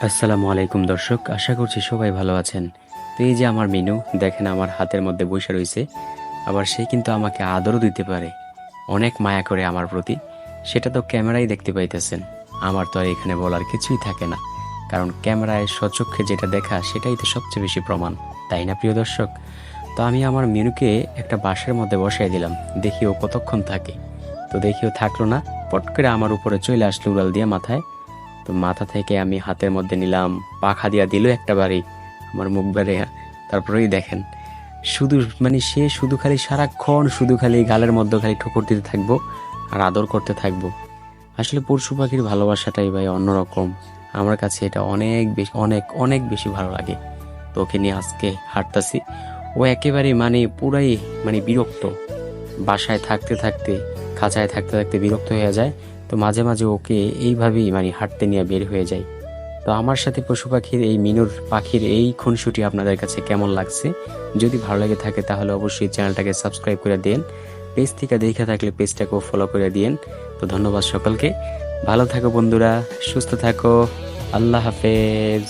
আসসালামু আলাইকুম দর্শক, আশা করছি সবাই ভালো আছেন। তো এই যে আমার মিনু দেখেন আমার হাতের মধ্যে বসে রয়েছে। আবার সে কিন্তু আমাকে আদরও দিতে পারে, অনেক মায়া করে আমার প্রতি। সেটা তো ক্যামেরায় দেখতে পাইতেছেন। আমার তো আর এখানে বলার কিছুই থাকে না, কারণ ক্যামেরায় স্বচক্ষে যেটা দেখা সেটাই তো সবচেয়ে বেশি প্রমাণ, তাই না প্রিয় দর্শক? তো আমি আমার মিনুকে একটা বাঁশের মধ্যে বসাই দিলাম, দেখি ও কতক্ষণ থাকে। তো দেখি ও থাকলো না, পট করে আমার উপরে চলে আসলো উড়াল দিয়ে মাথায়। তো মাথা থেকে আমি হাতের মধ্যে নিলাম, পাখা দিয়া দিল একটা বাড়ি আমার মুখ বেড়ে। তারপরেই দেখেন শুধু সে শুধু খালি সারাক্ষণ শুধু খালি গালের মধ্যে খালি ঠোকর দিতে থাকবো আর আদর করতে থাকবো। আসলে পশু পাখির ভালোবাসাটাই ভাই অন্যরকম। আমার কাছে এটা অনেক বেশি অনেক অনেক বেশি ভালো লাগে। তো ওকে নিয়ে আজকে হাঁটতাছি। ও একেবারে পুরাই বিরক্ত। বাসায় থাকতে থাকতে, খাঁচায় থাকতে থাকতে বিরক্ত হয়ে যায়। তো মাঝে মাঝে ওকে এইভাবেই হাঁটতে নিয়ে বের হয়ে যায়। তো আমার সাথে পশু পাখির এই মিনুর পাখির এই খুনসুটি আপনাদের কাছে কেমন লাগছে? যদি ভালো লাগে থাকে তাহলে অবশ্যই চ্যানেলটাকে সাবস্ক্রাইব করে দেন। পেজ থেকে দেখে থাকলে পেজটাকেও ফলো করে দিন। তো ধন্যবাদ সকলকে। ভালো থাকো বন্ধুরা, সুস্থ থাকো। আল্লাহ হাফেজ।